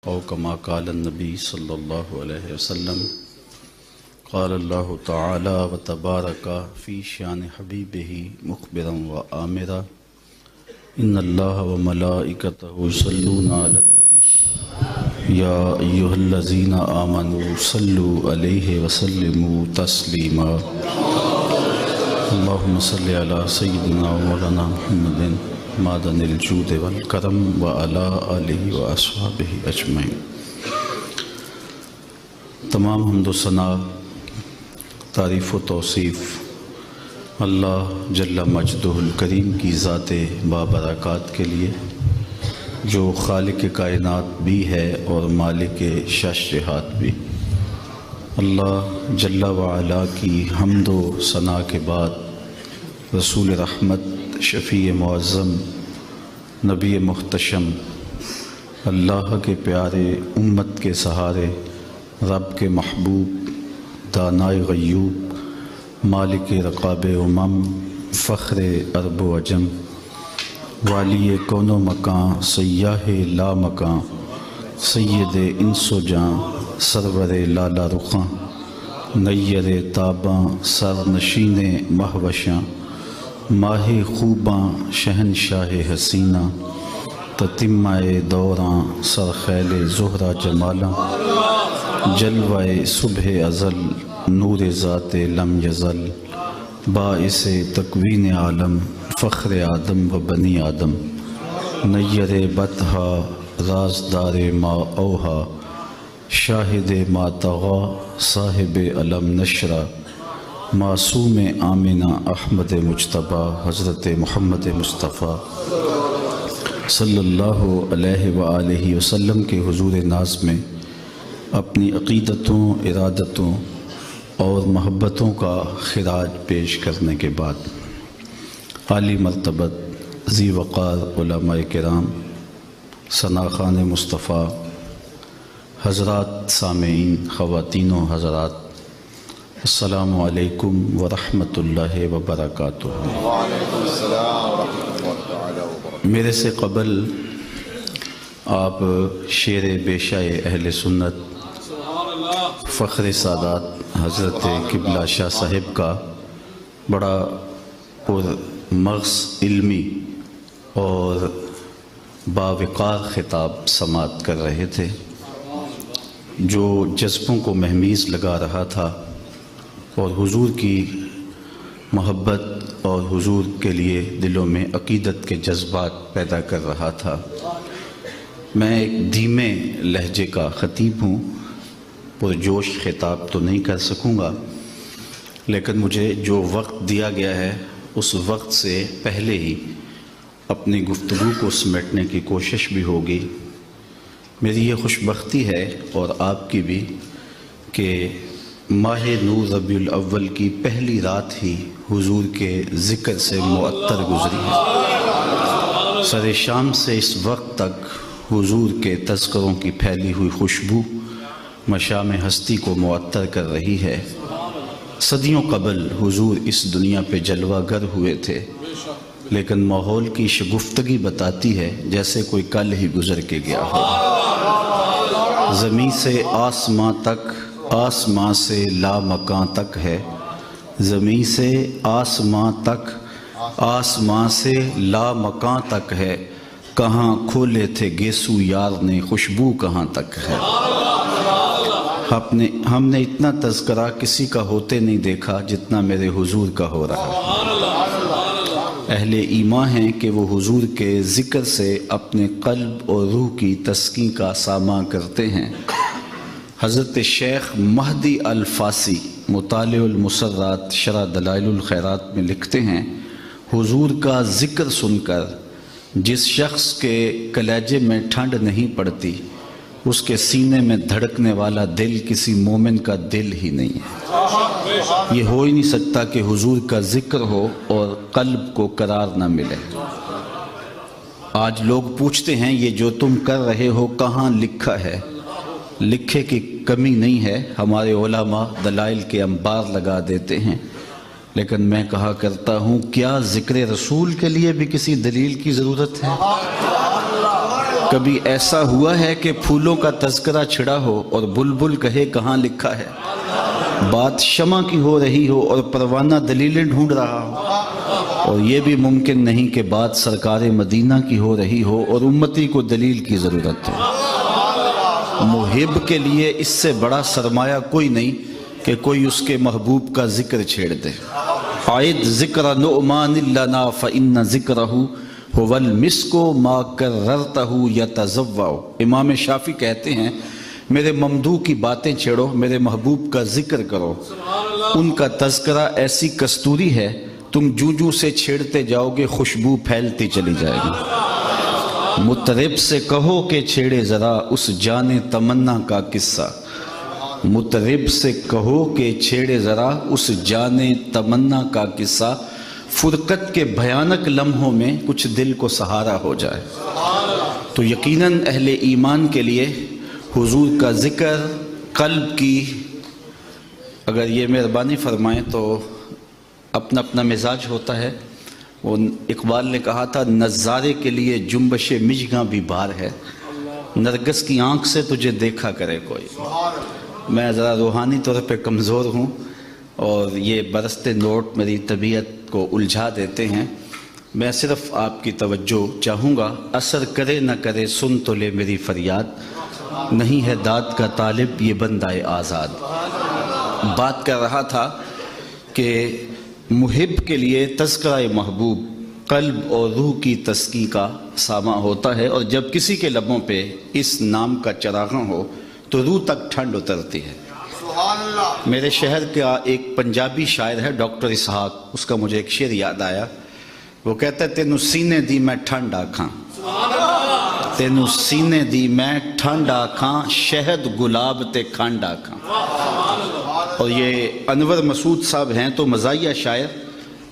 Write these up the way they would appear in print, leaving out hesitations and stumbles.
او کما قال النبی صلی اللہ علیہ وسلم قال اللہ تعالی و تبارک فی شان حبیبہ مخبرا و آمرا ان اللہ و ملائکتہ یصلون علی النبی یا ایھا الذین آمنوا صلوا علیہ وسلموا تسلیما اللہم صلی علی سیدنا و مولانا محمد معدن الجود والکرم وعلی آلہ و اصحابہ اجمعین۔ تمام حمد و ثنا، تعریف و توصیف اللہ جل مجدہ الکریم کی ذات بابرکات کے لیے، جو خالق کائنات بھی ہے اور مالک شش جہات بھی۔ اللہ جل وعلا کی حمد و ثنا کے بعد رسول رحمت، شفیع معظم، نبی محتشم، اللہ کے پیارے، امت کے سہارے، رب کے محبوب، دانائے غیوب، مالک رقاب امم، فخر عرب و عجم، والی کون و مکان، سیاہ لا مکان، سید انس و جاں، سرور لالا رخاں، نیر تاباں، سر نشین مہوشاں، ماہ خوباں، شہنشاہ حسینہ، تتمہ دوراں، سرخیل زہرہ جمالاں، جلوہ صبح ازل، نور ذات لم یزل، باعث تکوین عالم، فخر آدم و بنی آدم، نیر بطحا، رازدار ما اوہا، شاہد ما طغا، صاحب علم نشرہ، معصوم آمنہ احمد مجتبیٰ، حضرت محمد مصطفیٰ صلی اللہ علیہ وآلہ وسلم کے حضور ناز میں اپنی عقیدتوں، ارادتوں اور محبتوں کا خراج پیش کرنے کے بعد عالی مرتبت ذی وقار علماء کرام، ثناخان مصطفیٰ، حضرات سامعین، خواتین و حضرات، السلام علیکم ورحمۃ اللہ وبرکاتہ۔ وعلیکم السلام ورحمۃ اللہ تعالی وبرکاتہ۔ میرے سے قبل آپ شیر بیشہ اہل سنت، فخر سادات حضرت قبلہ شاہ صاحب کا بڑا پرمغز علمی اور باوقار خطاب سماعت کر رہے تھے، جو جذبوں کو مہمیز لگا رہا تھا اور حضور کی محبت اور حضور کے لیے دلوں میں عقیدت کے جذبات پیدا کر رہا تھا۔ میں ایک دھیمے لہجے کا خطیب ہوں، پرجوش خطاب تو نہیں کر سکوں گا، لیکن مجھے جو وقت دیا گیا ہے اس وقت سے پہلے ہی اپنی گفتگو کو سمیٹنے کی کوشش بھی ہوگی۔ میری یہ خوش بختی ہے اور آپ کی بھی کہ ماہ نور ربیع الاول کی پہلی رات ہی حضور کے ذکر سے معطر گزری ہے۔ سر شام سے اس وقت تک حضور کے تذکروں کی پھیلی ہوئی خوشبو مشام ہستی کو معطر کر رہی ہے۔ صدیوں قبل حضور اس دنیا پہ جلوہ گر ہوئے تھے، لیکن ماحول کی شگفتگی بتاتی ہے جیسے کوئی کل ہی گزر کے گیا ہو۔ زمین سے آسماں تک، آسماں سے لا مکان تک ہے، زمین سے آسماں تک، آسماں سے لا مکان تک ہے، کہاں کھولے تھے گیسو یار نے، خوشبو کہاں تک ہے۔ ہم نے اتنا تذکرہ کسی کا ہوتے نہیں دیکھا جتنا میرے حضور کا ہو رہا ہے۔ اہل ایمان ہیں کہ وہ حضور کے ذکر سے اپنے قلب اور روح کی تسکین کا ساماں کرتے ہیں۔ حضرت شیخ مہدی الفاسی مطالع المسرات شرح دلائل الخیرات میں لکھتے ہیں، حضور کا ذکر سن کر جس شخص کے کلیجے میں ٹھنڈ نہیں پڑتی، اس کے سینے میں دھڑکنے والا دل کسی مومن کا دل ہی نہیں ہے۔ یہ ہو ہی نہیں سکتا کہ حضور کا ذکر ہو اور قلب کو قرار نہ ملے۔ آج لوگ پوچھتے ہیں یہ جو تم کر رہے ہو کہاں لکھا ہے؟ لکھے کی کمی نہیں ہے، ہمارے علماء دلائل کے انبار لگا دیتے ہیں، لیکن میں کہا کرتا ہوں کیا ذکر رسول کے لیے بھی کسی دلیل کی ضرورت ہے؟ کبھی ایسا ہوا ہے کہ پھولوں کا تذکرہ چھڑا ہو اور بلبل کہے کہاں لکھا ہے؟ بات شمع کی ہو رہی ہو اور پروانہ دلیلیں ڈھونڈ رہا ہو، اور یہ بھی ممکن نہیں کہ بات سرکار مدینہ کی ہو رہی ہو اور امتی کو دلیل کی ضرورت ہو۔ محب کے لیے اس سے بڑا سرمایہ کوئی نہیں کہ کوئی اس کے محبوب کا ذکر چھیڑ دے۔ عائد ذکر نعمان لنا فإن ذکرہ هو المسک ما کررتہ یتزوع۔ امام شافعی کہتے ہیں میرے ممدوح کی باتیں چھیڑو، میرے محبوب کا ذکر کرو، ان کا تذکرہ ایسی کستوری ہے تم جوں سے چھیڑتے جاؤ گے خوشبو پھیلتی چلی جائے گی۔ مطرب سے کہو کہ چھیڑے ذرا اس جان تمنا کا قصہ، مطرب سے کہو کہ چھیڑے ذرا اس جان تمنا کا قصہ، فرقت کے بھیانک لمحوں میں کچھ دل کو سہارا ہو جائے۔ تو یقیناً اہل ایمان کے لیے حضور کا ذکر قلب کی، اگر یہ مہربانی فرمائیں تو اپنا اپنا مزاج ہوتا ہے۔ وہ اقبال نے کہا تھا نظارے کے لیے جنبش مژگاں بھی بار ہے، نرگس کی آنکھ سے تجھے دیکھا کرے کوئی۔ میں ذرا روحانی طور پہ کمزور ہوں اور یہ برستے نوٹ میری طبیعت کو الجھا دیتے ہیں۔ میں صرف آپ کی توجہ چاہوں گا، اثر کرے نہ کرے سن تو لے میری فریاد، نہیں ہے داد کا طالب یہ بندہ آزاد۔ بات کر رہا تھا کہ محب کے لیے تذکرہ محبوب قلب اور روح کی تسکین کا سامہ ہوتا ہے، اور جب کسی کے لبوں پہ اس نام کا چراغاں ہو تو روح تک ٹھنڈ اترتی ہے۔ میرے شہر کا ایک پنجابی شاعر ہے ڈاکٹر اسحاق، اس کا مجھے ایک شعر یاد آیا۔ وہ کہتا ہے تینوں سینے دی میں ٹھنڈ آکھاں، تینوں سینے دی میں ٹھنڈ آکھاں، شہد گلاب تے کھنڈ آکھاں۔ اور یہ انور مسعود صاحب ہیں تو مزاحیہ شاعر،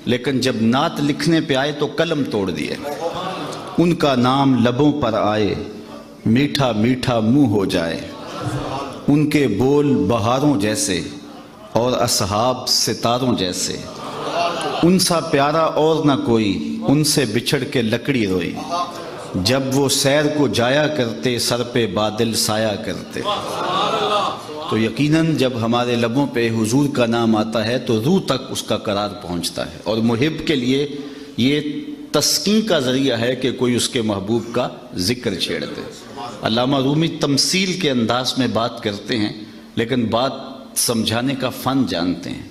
لیکن جب نعت لکھنے پہ آئے تو قلم توڑ دیے۔ ان کا نام لبوں پر آئے میٹھا میٹھا منہ ہو جائے، ان کے بول بہاروں جیسے اور اصحاب ستاروں جیسے، ان سا پیارا اور نہ کوئی، ان سے بچھڑ کے لکڑی روئی، جب وہ سیر کو جایا کرتے سر پہ بادل سایہ کرتے۔ تو یقیناً جب ہمارے لبوں پہ حضور کا نام آتا ہے تو روح تک اس کا قرار پہنچتا ہے، اور محب کے لیے یہ تسکین کا ذریعہ ہے کہ کوئی اس کے محبوب کا ذکر چھیڑ دے۔ علامہ رومی تمثیل کے انداز میں بات کرتے ہیں لیکن بات سمجھانے کا فن جانتے ہیں۔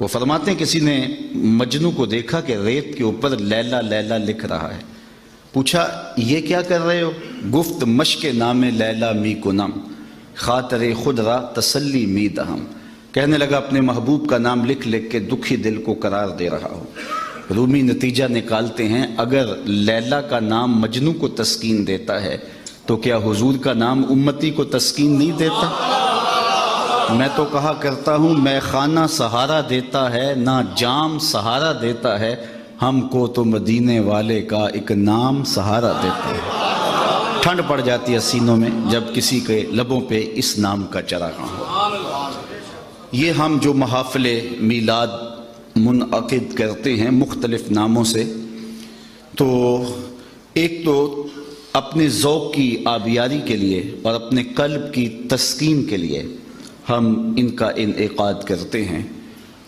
وہ فرماتے ہیں کسی نے مجنو کو دیکھا کہ ریت کے اوپر لیلا لیلا لکھ رہا ہے، پوچھا یہ کیا کر رہے ہو؟ گفت مشق نام لیلا می کنم، خاطر خود را تسلی می دہم۔ کہنے لگا اپنے محبوب کا نام لکھ لکھ کے دکھی دل کو قرار دے رہا ہو۔ رومی نتیجہ نکالتے ہیں اگر لیلا کا نام مجنو کو تسکین دیتا ہے تو کیا حضور کا نام امتی کو تسکین نہیں دیتا؟ میں تو کہا کرتا ہوں میں خانہ سہارا دیتا ہے نہ جام سہارا دیتا ہے، ہم کو تو مدینے والے کا ایک نام سہارا دیتا ہے۔ ٹھنڈ پڑ جاتی ہے سینوں میں جب کسی کے لبوں پہ اس نام کا چراغاں ہو۔ یہ ہم جو محافل میلاد منعقد کرتے ہیں مختلف ناموں سے، تو ایک تو اپنے ذوق کی آبیاری کے لیے اور اپنے قلب کی تسکین کے لیے ہم ان کا انعقاد کرتے ہیں،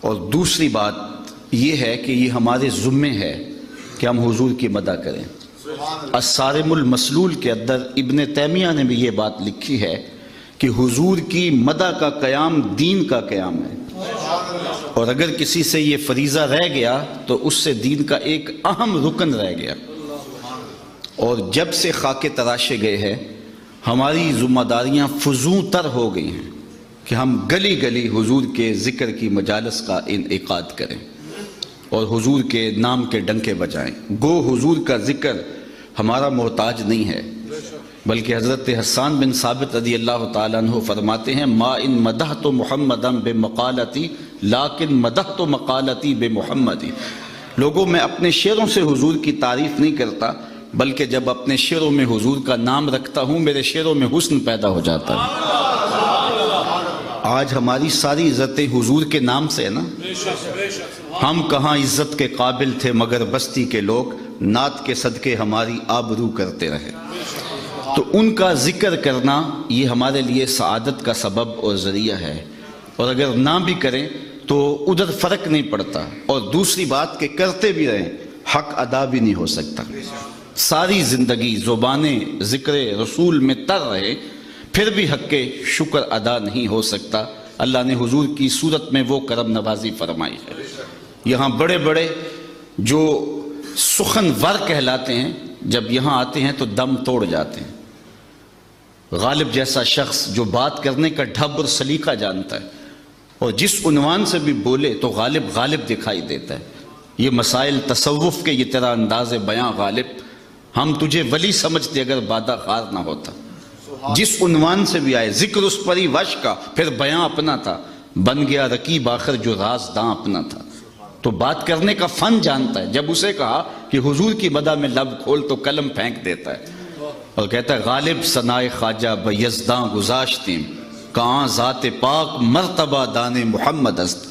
اور دوسری بات یہ ہے کہ یہ ہمارے ذمے ہے کہ ہم حضور کی مدح کریں۔ الصارم المسلول کے اندر ابن تیمیہ نے بھی یہ بات لکھی ہے کہ حضور کی مدح کا قیام دین کا قیام ہے، اور اگر کسی سے یہ فریضہ رہ گیا تو اس سے دین کا ایک اہم رکن رہ گیا۔ اور جب سے خاک تراشے گئے ہیں ہماری ذمہ داریاں فزوں تر ہو گئی ہیں کہ ہم گلی گلی حضور کے ذکر کی مجالس کا انعقاد کریں اور حضور کے نام کے ڈنکے بجائیں۔ گو حضور کا ذکر ہمارا محتاج نہیں ہے، بلکہ حضرت حسان بن ثابت رضی اللہ تعالیٰ عنہ فرماتے ہیں ما ان مدحت محمدًا بمقالتی لیکن مدحت مقالتی بمحمدی۔ لوگوں میں اپنے شعروں سے حضور کی تعریف نہیں کرتا، بلکہ جب اپنے شعروں میں حضور کا نام رکھتا ہوں میرے شعروں میں حسن پیدا ہو جاتا ہے۔ آج ہماری ساری عزتیں حضور کے نام سے ہے نا۔ ہم کہاں عزت کے قابل تھے مگر بستی کے لوگ، نعت کے صدقے ہماری آبرو کرتے رہے۔ تو ان کا ذکر کرنا یہ ہمارے لیے سعادت کا سبب اور ذریعہ ہے، اور اگر نہ بھی کریں تو ادھر فرق نہیں پڑتا، اور دوسری بات کہ کرتے بھی رہیں حق ادا بھی نہیں ہو سکتا۔ ساری زندگی زبانیں ذکر رسول میں تر رہے پھر بھی حق کے شکر ادا نہیں ہو سکتا۔ اللہ نے حضور کی صورت میں وہ کرم نوازی فرمائی ہے۔ یہاں بڑے بڑے جو سخن ور کہلاتے ہیں جب یہاں آتے ہیں تو دم توڑ جاتے ہیں۔ غالب جیسا شخص جو بات کرنے کا ڈھب اور سلیقہ جانتا ہے اور جس عنوان سے بھی بولے تو غالب غالب دکھائی دیتا ہے۔ یہ مسائل تصوف کے یہ تیرا انداز بیاں غالب، ہم تجھے ولی سمجھتے اگر بادہ خار نہ ہوتا۔ جس عنوان سے بھی آئے ذکر اس پری وش کا، پھر بیاں اپنا تھا، بن گیا رقیب آخر جو رازداں اپنا تھا۔ تو بات کرنے کا فن جانتا ہے۔ جب اسے کہا کہ حضور کی مدح میں لب کھول تو قلم پھینک دیتا ہے اور کہتا ہے غالب ثنائے خواجہ بیزداں گزاشتیم، کہاں ذات پاک مرتبہ دان محمد است۔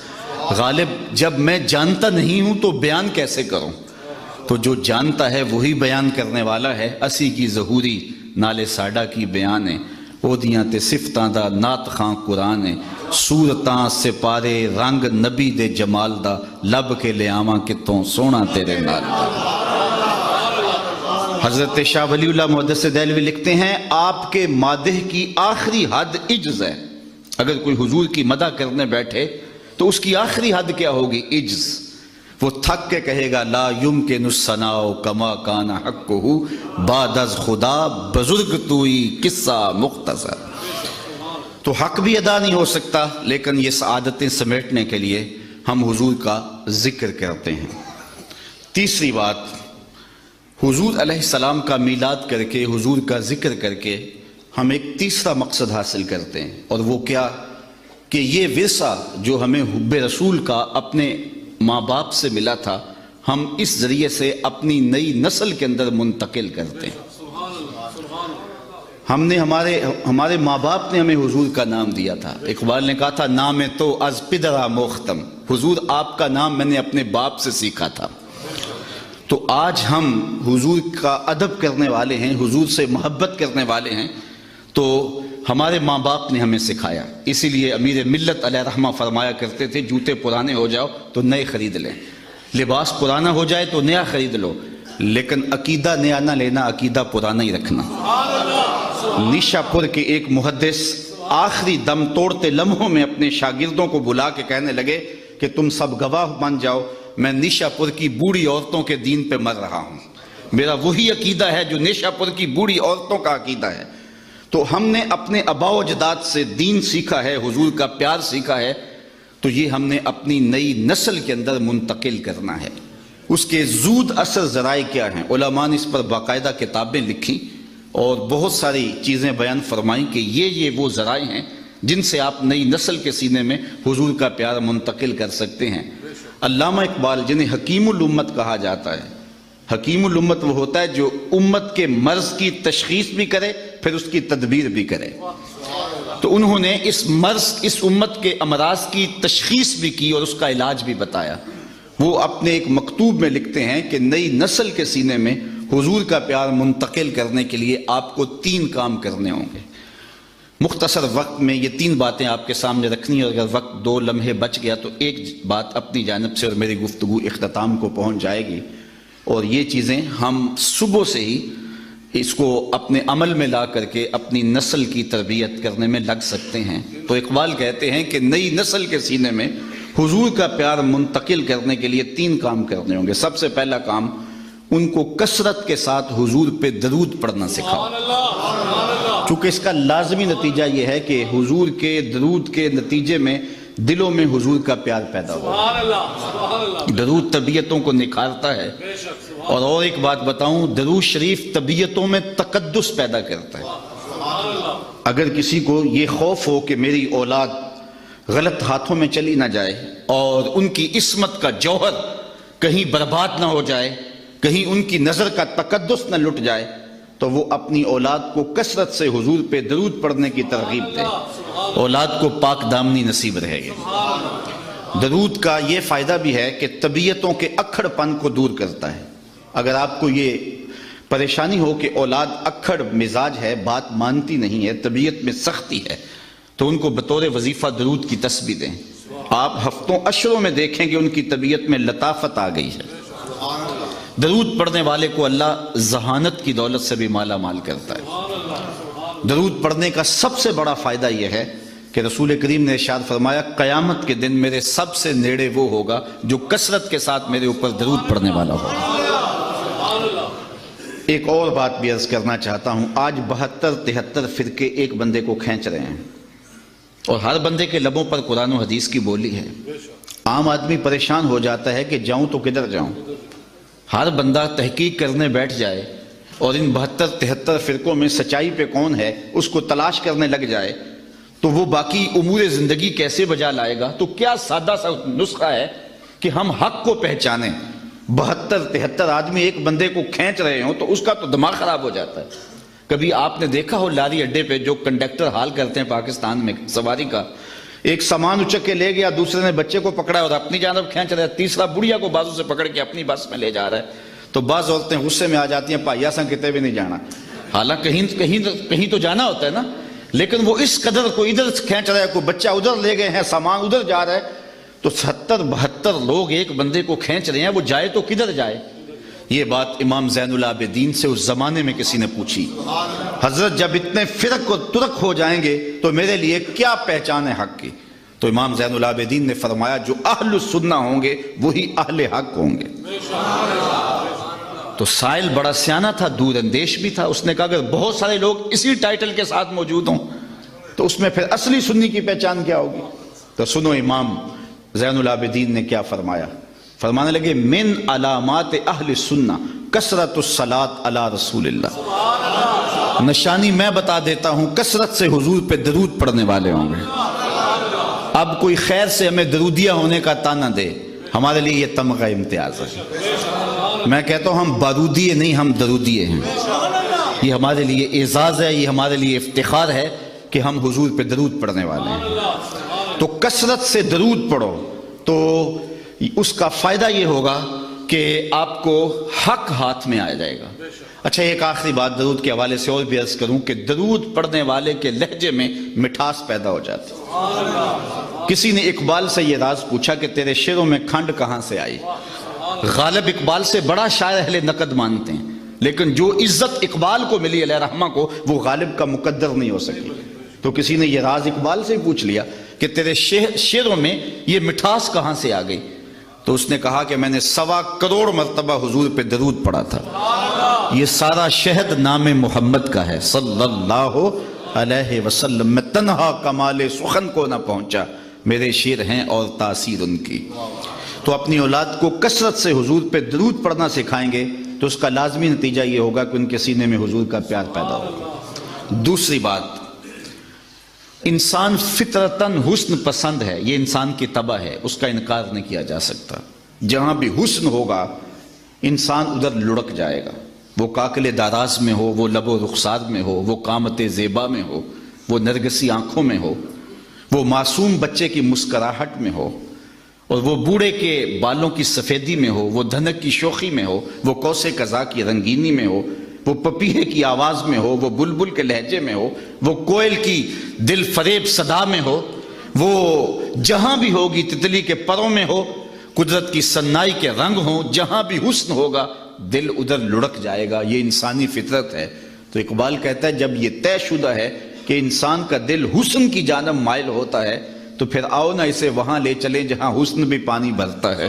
غالب جب میں جانتا نہیں ہوں تو بیان کیسے کروں؟ تو جو جانتا ہے وہی بیان کرنے والا ہے۔ اسی کی ظہوری نالے ساڈا کی بیان ہے، اودیاں تے صفتاں دا نات خاں قرآن ہے، صورتاں سپارے رنگ نبی دے جمال دا، لب کے لے آواں کتوں سونا تیرے نال دا۔ حضرت شاہ ولی اللہ محدث دہلوی لکھتے ہیں آپ کے مادح کی آخری حد عجز ہے۔ اگر کوئی حضور کی مدح کرنے بیٹھے تو اس کی آخری حد کیا ہوگی؟ عجز۔ وہ تھک کے کہے گا لا یمکن الثناء کما کان حقہ بعد از خدا بزرگ توئی قصہ مختصر۔ تو حق بھی ادا نہیں ہو سکتا، لیکن یہ سعادتیں سمیٹنے کے لیے ہم حضور کا ذکر کرتے ہیں۔ تیسری بات، حضور علیہ السلام کا میلاد کر کے، حضور کا ذکر کر کے ہم ایک تیسرا مقصد حاصل کرتے ہیں، اور وہ کیا کہ یہ ورثہ جو ہمیں حب رسول کا اپنے ماں باپ سے ملا تھا، ہم اس ذریعے سے اپنی نئی نسل کے اندر منتقل کرتے ہیں۔ ہم نے ہمارے ماں باپ نے ہمیں حضور کا نام دیا تھا۔ اقبال نے کہا تھا نام تو از پدرا موختم، حضور آپ کا نام میں نے اپنے باپ سے سیکھا تھا۔ تو آج ہم حضور کا ادب کرنے والے ہیں، حضور سے محبت کرنے والے ہیں، تو ہمارے ماں باپ نے ہمیں سکھایا۔ اسی لیے امیر ملت علیہ رحمہ فرمایا کرتے تھے جوتے پرانے ہو جاؤ تو نئے خرید لیں، لباس پرانا ہو جائے تو نیا خرید لو، لیکن عقیدہ نیا نہ لینا، عقیدہ پرانا ہی رکھنا۔ نیشا پور کے ایک محدث آخری دم توڑتے لمحوں میں اپنے شاگردوں کو بلا کے کہنے لگے کہ تم سب گواہ بن جاؤ، میں نیشا پور کی بوڑھی عورتوں کے دین پہ مر رہا ہوں۔ میرا وہی عقیدہ ہے جو نیشا پور کی بوڑھی عورتوں کا عقیدہ ہے۔ تو ہم نے اپنے آباء و اجداد سے دین سیکھا ہے، حضور کا پیار سیکھا ہے، تو یہ ہم نے اپنی نئی نسل کے اندر منتقل کرنا ہے۔ اس کے زود اثر ذرائع کیا ہیں؟ علماء نے اس پر باقاعدہ کتابیں لکھی اور بہت ساری چیزیں بیان فرمائیں کہ یہ وہ ذرائع ہیں جن سے آپ نئی نسل کے سینے میں حضور کا پیار منتقل کر سکتے ہیں۔ علامہ اقبال جنہیں حکیم الامت کہا جاتا ہے، حکیم الامت وہ ہوتا ہے جو امت کے مرض کی تشخیص بھی کرے پھر اس کی تدبیر بھی کرے۔ تو انہوں نے اس امت کے امراض کی تشخیص بھی کی اور اس کا علاج بھی بتایا۔ وہ اپنے ایک مکتوب میں لکھتے ہیں کہ نئی نسل کے سینے میں حضور کا پیار منتقل کرنے کے لیے آپ کو 3 کام کرنے ہوں گے۔ مختصر وقت میں یہ 3 باتیں آپ کے سامنے رکھنی، اور اگر وقت 2 لمحے بچ گیا تو ایک بات اپنی جانب سے اور میری گفتگو اختتام کو پہنچ جائے گی، اور یہ چیزیں ہم صبح سے ہی اس کو اپنے عمل میں لا کر کے اپنی نسل کی تربیت کرنے میں لگ سکتے ہیں۔ تو اقبال کہتے ہیں کہ نئی نسل کے سینے میں حضور کا پیار منتقل کرنے کے لیے 3 کام کرنے ہوں گے۔ سب سے پہلا کام، ان کو کثرت کے ساتھ حضور پہ درود پڑھنا سکھاؤ، چونکہ اس کا لازمی نتیجہ یہ ہے کہ حضور کے درود کے نتیجے میں دلوں میں حضور کا پیار پیدا ہو۔ درود طبیعتوں کو نکھارتا ہے، اور ایک بات بتاؤں، درود شریف طبیعتوں میں تقدس پیدا کرتا ہے۔ اگر کسی کو یہ خوف ہو کہ میری اولاد غلط ہاتھوں میں چلی نہ جائے اور ان کی عصمت کا جوہر کہیں برباد نہ ہو جائے، کہیں ان کی نظر کا تقدس نہ لٹ جائے، تو وہ اپنی اولاد کو کثرت سے حضور پہ درود پڑھنے کی ترغیب دے، اولاد کو پاک دامنی نصیب رہے گی۔ درود کا یہ فائدہ بھی ہے کہ طبیعتوں کے اکھڑ پن کو دور کرتا ہے۔ اگر آپ کو یہ پریشانی ہو کہ اولاد اکھڑ مزاج ہے، بات مانتی نہیں ہے، طبیعت میں سختی ہے، تو ان کو بطور وظیفہ درود کی تسبیح دیں۔ آپ ہفتوں اشروں میں دیکھیں کہ ان کی طبیعت میں لطافت آ گئی ہے۔ درود پڑھنے والے کو اللہ ذہانت کی دولت سے بھی مالا مال کرتا ہے۔ درود پڑھنے کا سب سے بڑا فائدہ یہ ہے کہ رسول کریم نے ارشاد فرمایا قیامت کے دن میرے سب سے نیڑے وہ ہوگا جو کثرت کے ساتھ میرے اوپر درود پڑھنے والا ہوگا۔ ایک اور بات بھی عرض کرنا چاہتا ہوں، آج 72-73 فرقے ایک بندے کو کھینچ رہے ہیں، اور ہر بندے کے لبوں پر قرآن و حدیث کی بولی ہے۔ عام آدمی پریشان ہو جاتا ہے کہ جاؤں تو کدھر جاؤں۔ ہر بندہ تحقیق کرنے بیٹھ جائے اور ان 72-73 فرقوں میں سچائی پہ کون ہے اس کو تلاش کرنے لگ جائے تو وہ باقی امور زندگی کیسے بجا لائے گا؟ تو کیا سادہ سا نسخہ ہے کہ ہم حق کو پہچانیں۔ 72-73 آدمی ایک بندے کو کھینچ رہے ہوں تو اس کا تو دماغ خراب ہو جاتا ہے۔ کبھی آپ نے دیکھا ہو لاری اڈے پہ جو کنڈکٹر حال کرتے ہیں پاکستان میں سواری کا، ایک سامان اچک کے لے گیا، دوسرے نے بچے کو پکڑا اور اپنی جانب کھینچ رہا ہے، تیسرا بڑھیا کو بازو سے پکڑ کے اپنی بس میں لے جا رہا ہے، تو بعض عورتیں غصے میں آ جاتی ہیں، پائیا سا کتے بھی نہیں جانا، حالانکہ کہیں تو جانا ہوتا ہے نا، لیکن وہ اس قدر کو ادھر کھینچ رہا ہے، کوئی بچہ ادھر لے گئے ہیں، سامان ادھر جا رہا ہے، تو 70-72 لوگ ایک بندے کو کھینچ رہے ہیں، وہ جائے تو کدھر جائے؟ یہ بات امام زین العابدین سے اس زمانے میں کسی نے پوچھی، حضرت جب اتنے فرق و ترک ہو جائیں گے تو میرے لیے کیا پہچان ہے حق کی؟ تو امام زین العابدین نے فرمایا جو اہل السنہ ہوں گے وہی اہل حق ہوں گے۔ تو سائل بڑا سیانہ تھا، دور اندیش بھی تھا، اس نے کہا اگر بہت سارے لوگ اسی ٹائٹل کے ساتھ موجود ہوں تو اس میں پھر اصلی سنی کی پہچان کیا ہوگی؟ تو سنو امام زین العابدین نے کیا فرمایا، فرمانے لگے من علامات اہل سنہ کثرت الصلاۃ علی رسول اللہ، نشانی میں بتا دیتا ہوں، کثرت سے حضور پہ درود پڑھنے والے ہوں گے۔ اب کوئی خیر سے ہمیں درودیہ ہونے کا تانا دے، ہمارے لیے یہ تمغہ امتیاز ہے۔ میں کہتا ہوں ہم بارودیے نہیں، ہم درودیے ہیں، یہ ہمارے لیے اعزاز ہے، یہ ہمارے لیے افتخار ہے کہ ہم حضور پہ درود پڑھنے والے ہیں۔ تو کثرت سے درود پڑھو تو اس کا فائدہ یہ ہوگا کہ آپ کو حق ہاتھ میں آ جائے گا۔ اچھا ایک آخری بات درود کے حوالے سے اور بھی عرض کروں کہ درود پڑھنے والے کے لہجے میں مٹھاس پیدا ہو جاتی ہے۔ کسی نے اقبال سے یہ راز پوچھا کہ تیرے شعروں میں کھنڈ کہاں سے آئی؟ غالب اقبال سے بڑا شاعر اہل نقد مانتے ہیں، لیکن جو عزت اقبال کو ملی علیہ رحمہ کو وہ غالب کا مقدر نہیں ہو سکی۔ تو کسی نے یہ راز اقبال سے پوچھ لیا کہ تیرے شعروں میں یہ مٹھاس کہاں سے آ گئی؟ تو اس نے کہا کہ میں نے 1.25 کروڑ مرتبہ حضور پہ درود پڑھا تھا، یہ سارا شہد نام محمد کا ہے صلی اللہ علیہ وسلم، میں تنہا کمال سخن کو نہ پہنچا، میرے شعر ہیں اور تاثیر ان کی۔ تو اپنی اولاد کو کثرت سے حضور پہ درود پڑھنا سکھائیں گے تو اس کا لازمی نتیجہ یہ ہوگا کہ ان کے سینے میں حضور کا پیار پیدا ہوگا۔ دوسری بات، انسان فطرتاً حسن پسند ہے، یہ انسان کی طبع ہے، اس کا انکار نہیں کیا جا سکتا۔ جہاں بھی حسن ہوگا انسان ادھر لڑک جائے گا، وہ کاکل داراز میں ہو، وہ لب و رخسار میں ہو، وہ قامت زیبا میں ہو، وہ نرگسی آنکھوں میں ہو، وہ معصوم بچے کی مسکراہٹ میں ہو، اور وہ بوڑھے کے بالوں کی سفیدی میں ہو، وہ دھنک کی شوخی میں ہو، وہ کوسے قضا کی رنگینی میں ہو، وہ پپیہے کی آواز میں ہو، وہ بلبل کے لہجے میں ہو، وہ کوئل کی دل فریب صدا میں ہو، وہ جہاں بھی ہوگی تتلی کے پروں میں ہو، قدرت کی سنائی کے رنگ ہوں، جہاں بھی حسن ہوگا دل ادھر لڑک جائے گا، یہ انسانی فطرت ہے۔ تو اقبال کہتا ہے جب یہ طے شدہ ہے کہ انسان کا دل حسن کی جانب مائل ہوتا ہے تو پھر آؤ نہ اسے وہاں لے چلیں جہاں حسن بھی پانی بھرتا ہے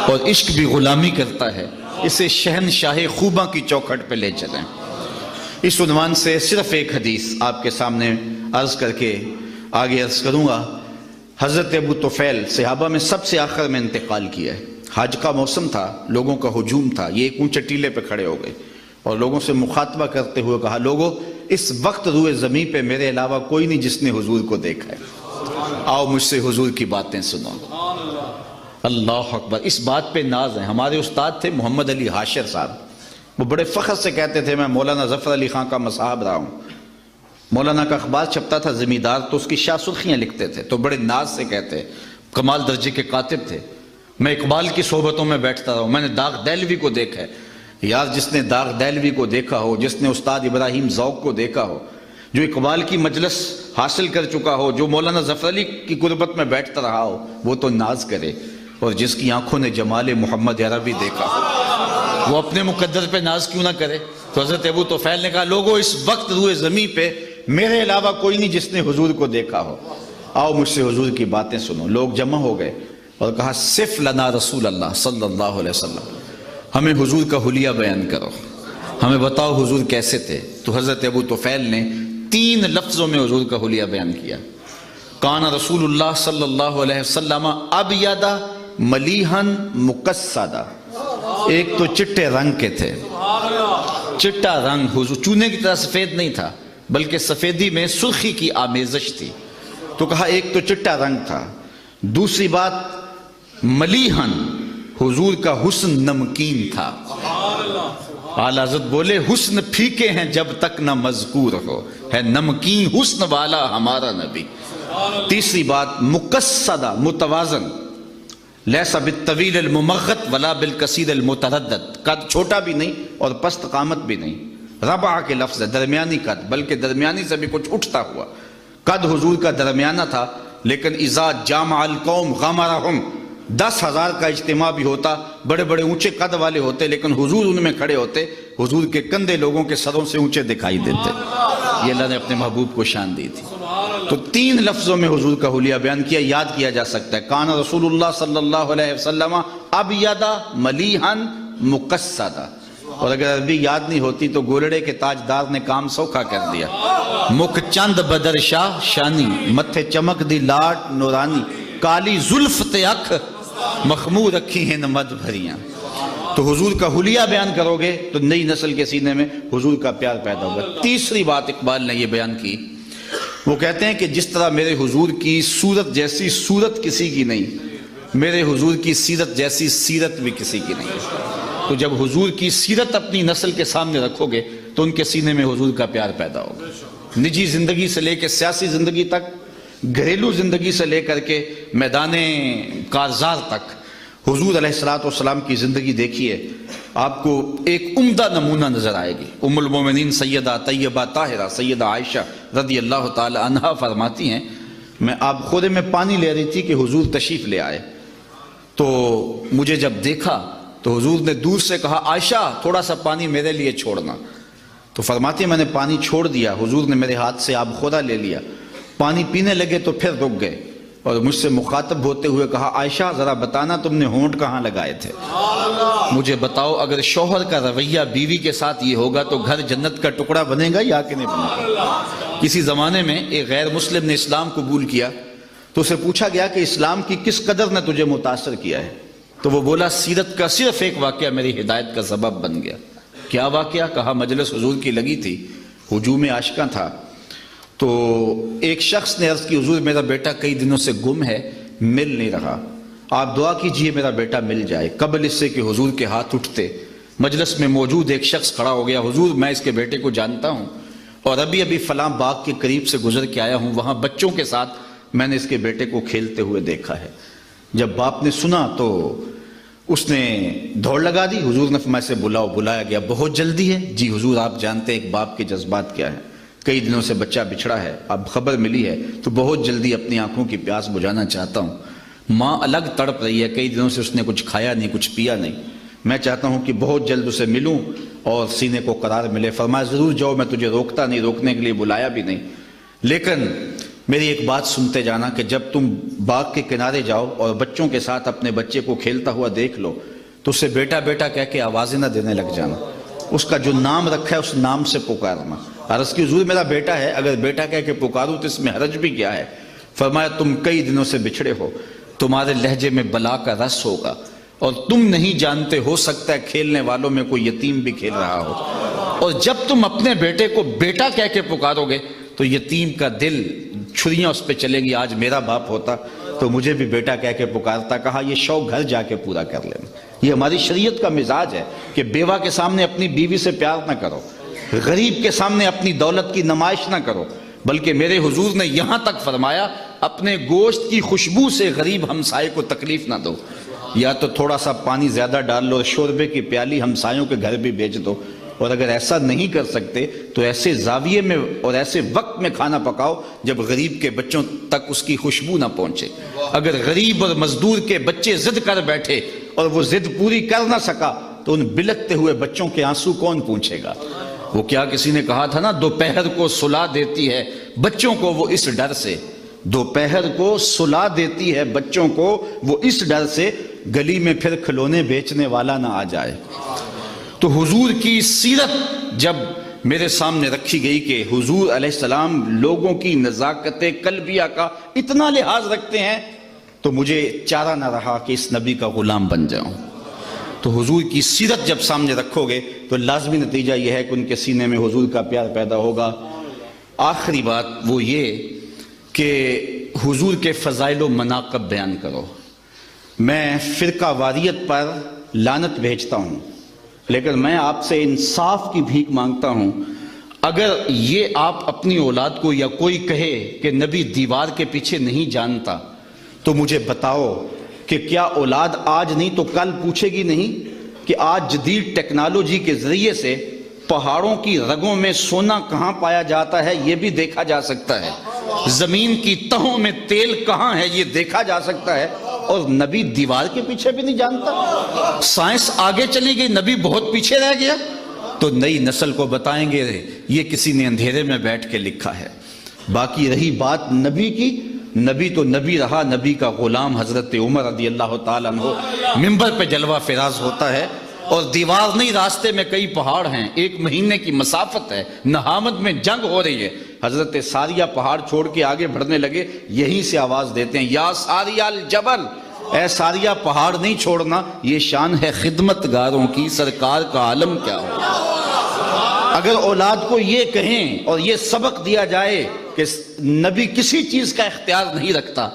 اور عشق بھی غلامی کرتا ہے، اسے شہنشاہ خوباں کی چوکھٹ پہ لے چلیں۔ اس عنوان سے صرف ایک حدیث آپ کے سامنے عرض کر کے آگے عرض کروں گا۔ حضرت ابو طفیل صحابہ میں سب سے آخر میں انتقال کیا ہے، حج کا موسم تھا، لوگوں کا ہجوم تھا، یہ ایک اونچے ٹیلے پہ کھڑے ہو گئے اور لوگوں سے مخاطبہ کرتے ہوئے کہا لوگوں اس وقت روئے زمین پہ میرے علاوہ کوئی نہیں جس نے حضور کو دیکھا ہے، آؤ مجھ سے حضور کی باتیں سنو۔ اللہ اکبر، اس بات پہ ناز ہے۔ ہمارے استاد تھے محمد علی حاشر صاحب، وہ بڑے فخر سے کہتے تھے میں مولانا ظفر علی خان کا مصاحب رہا ہوں۔ مولانا کا اخبار چھپتا تھا زمیندار، تو اس کی شاہ سرخیاں لکھتے تھے، تو بڑے ناز سے کہتے، کمال درجے کے کاتب تھے۔ میں اقبال کی صحبتوں میں بیٹھتا رہا ہوں، میں نے داغ دہلوی کو دیکھا ہے، یار جس نے داغ دہلوی کو دیکھا ہو، جس نے استاد ابراہیم ذوق کو دیکھا ہو، جو اقبال کی مجلس حاصل کر چکا ہو، جو مولانا ظفر علی کی قربت میں بیٹھتا رہا ہو، وہ تو ناز کرے، اور جس کی آنکھوں نے جمال محمد عربی دیکھا ہو وہ اپنے مقدر پہ ناز کیوں نہ کرے؟ تو حضرت ابو طفیل نے کہا لوگوں اس وقت روئے زمین پہ میرے علاوہ کوئی نہیں جس نے حضور کو دیکھا ہو، آؤ مجھ سے حضور کی باتیں سنو۔ لوگ جمع ہو گئے اور کہا صف لنا رسول اللہ صلی اللہ علیہ وسلم، ہمیں حضور کا حلیہ بیان کرو، ہمیں بتاؤ حضور کیسے تھے۔ تو حضرت ابو طفیل نے 3 لفظوں میں حضور کا حلیہ بیان کیا۔ کان رسول اللہ صلی اللہ علیہ وسلم ابیض ملیحا مقصدا، ایک تو چٹے رنگ کے تھے، چٹا رنگ، حضور چونے کی طرح سفید نہیں تھا بلکہ سفیدی میں سرخی کی آمیزش تھی، تو کہا ایک تو چٹا رنگ تھا، دوسری بات ملیحن، حضور کا حسن نمکین تھا۔ اعلیٰ حضرت بولے حسن پھیکے ہیں جب تک نہ مذکور ہو، ہے نمکین حسن والا ہمارا نبی۔ تیسری بات مقصدہ، متوازن، لیسا بالطویل الممغط ولا بالکثیر المتردد، قد چھوٹا بھی نہیں اور پست قامت بھی نہیں، ربع کے لفظ ہے، درمیانی قد، بلکہ درمیانی سے بھی کچھ اٹھتا ہوا قد حضور کا درمیانہ تھا۔ لیکن اذا جامع القوم غمرہم، 10,000 کا اجتماع بھی ہوتا، بڑے بڑے اونچے قد والے ہوتے، لیکن حضور ان میں کھڑے ہوتے، حضور کے کندھے لوگوں کے سروں سے اونچے دکھائی دیتے۔ یہ اللہ نے اپنے محبوب کو شان دی تھی۔ تو 3 لفظوں میں حضور کا حلیہ بیان کیا، یاد کیا جا سکتا ہے۔ کان رسول اللہ صلی اللہ علیہ وسلم ابیض ملیحا مقصدا، اور اگر عربی یاد نہیں ہوتی تو گولڑے کے تاجدار نے کام سوکھا کر دیا۔ مکھ چند بدر شاہ شانی، متھے چمک دی لاٹ نورانی، کالی زلف تے اکھ مخمور رکھی ہیں مد بھریاں۔ تو حضور کا حلیہ بیان کرو گے تو نئی نسل کے سینے میں حضور کا پیار پیدا ہوگا۔ تیسری بات اقبال نے یہ بیان کی، وہ کہتے ہیں کہ جس طرح میرے حضور کی صورت جیسی صورت کسی کی نہیں، میرے حضور کی سیرت جیسی سیرت بھی کسی کی نہیں۔ تو جب حضور کی سیرت اپنی نسل کے سامنے رکھو گے تو ان کے سینے میں حضور کا پیار پیدا ہوگا۔ نجی زندگی سے لے کے سیاسی زندگی تک، گھریلو زندگی سے لے کر کے میدان کارزار تک، حضور علیہ السلام کی زندگی دیکھیے، آپ کو ایک عمدہ نمونہ نظر آئے گی۔ ام المومنین سیدہ طیبہ طاہرہ سیدہ عائشہ رضی اللہ تعالی عنہا فرماتی ہیں، میں آپ خورے میں پانی لے رہی تھی کہ حضور تشریف لے آئے، تو مجھے جب دیکھا تو حضور نے دور سے کہا عائشہ تھوڑا سا پانی میرے لیے چھوڑنا، تو فرماتی ہیں میں نے پانی چھوڑ دیا، حضور نے میرے ہاتھ سے آب خورا لے لیا، پانی پینے لگے تو پھر رک گئے اور مجھ سے مخاطب ہوتے ہوئے کہا عائشہ ذرا بتانا تم نے ہونٹ کہاں لگائے تھے؟ مجھے بتاؤ اگر شوہر کا رویہ بیوی کے ساتھ یہ ہوگا تو گھر جنت کا ٹکڑا بنے گا یا کہ نہیں بنے گا؟ کسی زمانے میں ایک غیر مسلم نے اسلام قبول کیا تو اسے پوچھا گیا کہ اسلام کی کس قدر نے تجھے متاثر کیا ہے؟ تو وہ بولا سیرت کا صرف ایک واقعہ میری ہدایت کا سبب بن گیا۔ کیا واقعہ؟ کہا مجلس حضور کی لگی تھی، ہجوم عاشقاں تھا، تو ایک شخص نے عرض کی حضور میرا بیٹا کئی دنوں سے گم ہے، مل نہیں رہا، آپ دعا کیجئے میرا بیٹا مل جائے۔ قبل اس سے کہ حضور کے ہاتھ اٹھتے مجلس میں موجود ایک شخص کھڑا ہو گیا، حضور میں اس کے بیٹے کو جانتا ہوں اور ابھی فلاں باغ کے قریب سے گزر کے آیا ہوں، وہاں بچوں کے ساتھ میں نے اس کے بیٹے کو کھیلتے ہوئے دیکھا ہے۔ جب باپ نے سنا تو اس نے دوڑ لگا دی، حضور نے فرمایا سے بلاؤ، بلایا گیا، بہت جلدی ہے؟ جی حضور آپ جانتے ہیں ایک باپ کے جذبات کیا ہے، کئی دنوں سے بچہ بچھڑا ہے، اب خبر ملی ہے تو بہت جلدی اپنی آنکھوں کی پیاس بجھانا چاہتا ہوں، ماں الگ تڑپ رہی ہے، کئی دنوں سے اس نے کچھ کھایا نہیں، کچھ پیا نہیں، میں چاہتا ہوں کہ بہت جلد اسے ملوں اور سینے کو قرار ملے۔ فرمایا ضرور جاؤ، میں تجھے روکتا نہیں، روکنے کے لیے بلایا بھی نہیں، لیکن میری ایک بات سنتے جانا کہ جب تم باغ کے کنارے جاؤ اور بچوں کے ساتھ اپنے بچے کو کھیلتا ہوا دیکھ لو تو اسے بیٹا بیٹا کہہ کے آوازیں نہ دینے لگ جانا، اس کا جو نام رکھا ہے اس نام سے پکارنا۔ عرض کی حضور میرا بیٹا ہے، اگر بیٹا کہہ کے پکاروں تو اس میں حرج بھی کیا ہے؟ فرمایا تم کئی دنوں سے بچھڑے ہو، تمہارے لہجے میں بلا کا رس ہوگا اور تم نہیں جانتے، ہو سکتا ہے کھیلنے والوں میں کوئی یتیم بھی کھیل رہا ہو، اور جب تم اپنے بیٹے کو بیٹا کہہ کے پکارو گے تو یتیم کا دل چھریاں اس پہ چلے گی، آج میرا باپ ہوتا تو مجھے بھی بیٹا کہہ کے پکارتا۔ کہا یہ شوق گھر جا کے پورا کر لینا، یہ ہماری شریعت کا مزاج ہے کہ بیوہ کے سامنے اپنی بیوی سے پیار نہ کرو، غریب کے سامنے اپنی دولت کی نمائش نہ کرو، بلکہ میرے حضور نے یہاں تک فرمایا اپنے گوشت کی خوشبو سے غریب ہمسائے کو تکلیف نہ دو۔ یا تو تھوڑا سا پانی زیادہ ڈال لو، شوربے کی پیالی ہمسایوں کے گھر بھی بیچ دو، اور اگر ایسا نہیں کر سکتے تو ایسے زاویے میں اور ایسے وقت میں کھانا پکاؤ جب غریب کے بچوں تک اس کی خوشبو نہ پہنچے۔ اگر غریب اور مزدور کے بچے ضد کر بیٹھے اور وہ ضد پوری کر نہ سکا تو ان بلکتے ہوئے بچوں کے آنسو کون پوچھے گا؟ وہ کیا کسی نے کہا تھا نا، دوپہر کو سلا دیتی ہے بچوں کو وہ اس ڈر سے، دوپہر کو سلا دیتی ہے بچوں کو وہ اس ڈر سے گلی میں پھر کھلونے بیچنے والا نہ آ جائے۔ تو حضور کی سیرت جب میرے سامنے رکھی گئی کہ حضور علیہ السلام لوگوں کی نزاکت قلبیہ کا اتنا لحاظ رکھتے ہیں، تو مجھے چارہ نہ رہا کہ اس نبی کا غلام بن جاؤں۔ تو حضور کی سیرت جب سامنے رکھو گے تو لازمی نتیجہ یہ ہے کہ ان کے سینے میں حضور کا پیار پیدا ہوگا۔ آخری بات وہ یہ کہ حضور کے فضائل و مناقب بیان کرو۔ میں فرقہ واریت پر لعنت بھیجتا ہوں، لیکن میں آپ سے انصاف کی بھیک مانگتا ہوں۔ اگر یہ آپ اپنی اولاد کو یا کوئی کہے کہ نبی دیوار کے پیچھے نہیں جانتا تو مجھے بتاؤ کہ کیا اولاد آج نہیں تو کل پوچھے گی نہیں کہ آج جدید ٹیکنالوجی کے ذریعے سے پہاڑوں کی رگوں میں سونا کہاں پایا جاتا ہے یہ بھی دیکھا جا سکتا ہے، زمین کی تہوں میں تیل کہاں ہے یہ دیکھا جا سکتا ہے، اور نبی دیوار کے پیچھے بھی نہیں جانتا؟ سائنس آگے چلی گئی، نبی بہت پیچھے رہ گیا۔ تو نئی نسل کو بتائیں گے یہ کسی نے اندھیرے میں بیٹھ کے لکھا ہے۔ باقی رہی بات نبی کی، نبی تو نبی رہا، نبی کا غلام حضرت عمر رضی اللہ تعالیٰ عنہ منبر پہ جلوہ فراز ہوتا ہے، اور دیوار نہیں، راستے میں کئی پہاڑ ہیں، 1 مہینے کی مسافت ہے، نہامد میں جنگ ہو رہی ہے۔ حضرت ساریہ پہاڑ چھوڑ کے آگے بڑھنے لگے، یہیں سے آواز دیتے ہیں یا ساریہ الجبل، اے ساریہ پہاڑ نہیں چھوڑنا، یہ شان ہے خدمت گاروں کی، سرکار کا عالم کیا ہو۔ اگر اولاد کو یہ کہیں اور یہ سبق دیا جائے کہ نبی کسی چیز کا اختیار نہیں رکھتا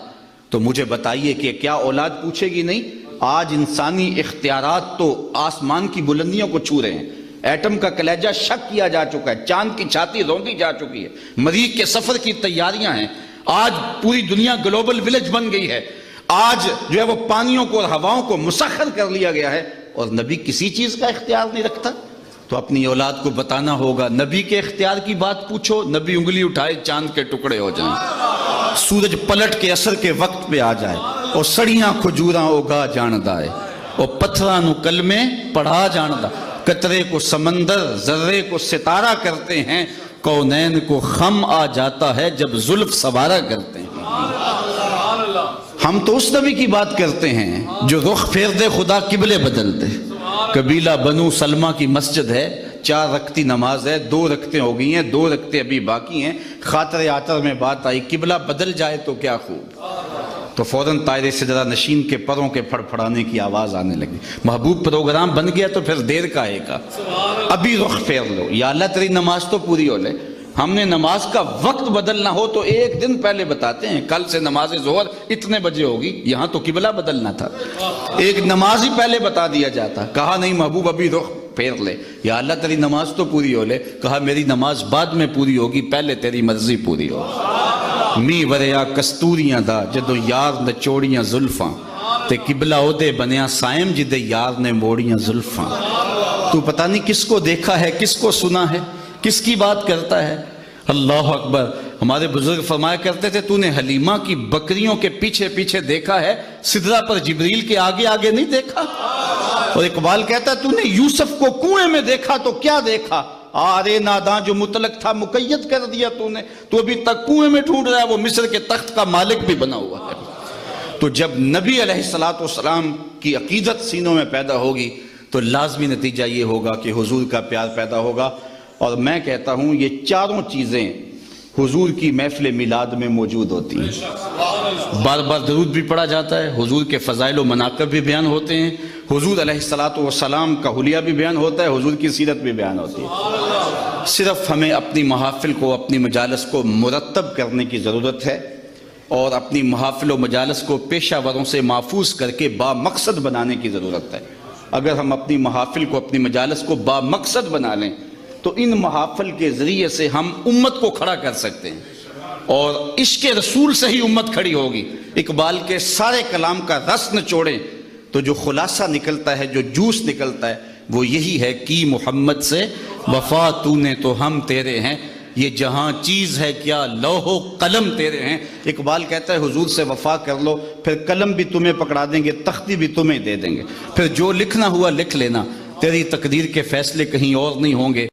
تو مجھے بتائیے کہ کیا اولاد پوچھے گی نہیں؟ آج انسانی اختیارات تو آسمان کی بلندیوں کو چھو رہے ہیں، ایٹم کا کلیجہ شک کیا جا چکا ہے، چاند کی چھاتی روندی جا چکی ہے، مریخ کے سفر کی تیاریاں ہیں، آج پوری دنیا گلوبل ولیج بن گئی ہے، آج جو ہے وہ پانیوں کو اور ہواؤں کو مسخر کر لیا گیا ہے، اور نبی کسی چیز کا اختیار نہیں رکھتا۔ تو اپنی اولاد کو بتانا ہوگا، نبی کے اختیار کی بات پوچھو، نبی انگلی اٹھائے چاند کے ٹکڑے ہو جائیں، سورج پلٹ کے عصر کے وقت پہ آ جائے، اور سڑیاں کھجوراں اگا جاندہ ہے، اور پتھراں نو کلمے پڑھا جاندہ، قطرے کو سمندر ذرے کو ستارہ کرتے ہیں، کونین کو خم آ جاتا ہے جب زلف سوارا کرتے ہیں۔ ہم تو اس نبی کی بات کرتے ہیں جو رخ پھیر دے خدا قبلے بدل دے۔ قبیلہ بنو سلمہ کی مسجد ہے، 4 رکعتی نماز ہے، 2 رکعتیں ہو گئی ہیں، 2 رکعتیں ابھی باقی ہیں، خاطر آطر میں بات آئی قبلہ بدل جائے تو کیا خوب، تو فوراً طائر سدرہ نشین کے پروں کے پھڑ پھڑانے کی آواز آنے لگی۔ محبوب پروگرام بن گیا تو پھر دیر کا ہے کا، ابھی رخ پھیر لو، یا اللہ تیری نماز تو پوری ہو لے۔ ہم نے نماز کا وقت بدلنا ہو تو 1 دن پہلے بتاتے ہیں، کل سے نماز ظہر اتنے بجے ہوگی، یہاں تو قبلہ بدلنا تھا، ایک نماز ہی پہلے بتا دیا جاتا، کہا نہیں محبوب ابھی رخ پھیر لے، یا اللہ تیری نماز تو پوری ہو لے، کہا میری نماز بعد میں پوری ہوگی، پہلے تیری مرضی پوری ہو۔ می وریا کستوریاں دا جدو یار نچوڑیاں زلفاں، تے قبلہ او دے بنیا سائم جدے یار نے موڑیاں زلفاں۔ تو پتہ نہیں کس کو دیکھا ہے، کس کو سنا ہے، کس کی بات کرتا ہے۔ اللہ اکبر، ہمارے بزرگ فرمایا کرتے تھے تو نے حلیمہ کی بکریوں کے پیچھے پیچھے دیکھا ہے، سدرہ پر جبریل کے آگے آگے نہیں دیکھا۔ اور اقبال کہتا ہے تو نے یوسف کو کنویں میں دیکھا تو کیا دیکھا، آرے ناداں جو مطلق تھا مقید کر دیا تو نے، تو ابھی تک کنویں میں ڈھونڈ رہا ہے، وہ مصر کے تخت کا مالک بھی بنا ہوا ہے۔ تو جب نبی علیہ السلام کی عقیدت سینوں میں پیدا ہوگی تو لازمی نتیجہ یہ ہوگا کہ حضور کا پیار پیدا ہوگا۔ اور میں کہتا ہوں یہ چاروں چیزیں حضور کی محفل میلاد میں موجود ہوتی ہیں۔ بار بار درود بھی پڑھا جاتا ہے، حضور کے فضائل و مناقب بھی بیان ہوتے ہیں، حضور علیہ السلام کا حلیہ بھی بیان ہوتا ہے، حضور کی سیرت بھی بیان ہوتی ہے۔ صرف ہمیں اپنی محافل کو، اپنی مجالس کو مرتب کرنے کی ضرورت ہے، اور اپنی محافل و مجالس کو پیشہ وروں سے محفوظ کر کے با مقصد بنانے کی ضرورت ہے۔ اگر ہم اپنی محافل کو، اپنی مجالس کو با مقصد بنا لیں تو ان محافل کے ذریعے سے ہم امت کو کھڑا کر سکتے ہیں، اور عشق رسول سے ہی امت کھڑی ہوگی۔ اقبال کے سارے کلام کا رس نچوڑیں تو جو خلاصہ نکلتا ہے، جو جوس نکلتا ہے، وہ یہی ہے کہ محمد سے وفا تو نے تو ہم تیرے ہیں، یہ جہاں چیز ہے کیا لوح و قلم تیرے ہیں۔ اقبال کہتا ہے حضور سے وفا کر لو، پھر قلم بھی تمہیں پکڑا دیں گے، تختی بھی تمہیں دے دیں گے، پھر جو لکھنا ہوا لکھ لینا، تیری تقدیر کے فیصلے کہیں اور نہیں ہوں گے۔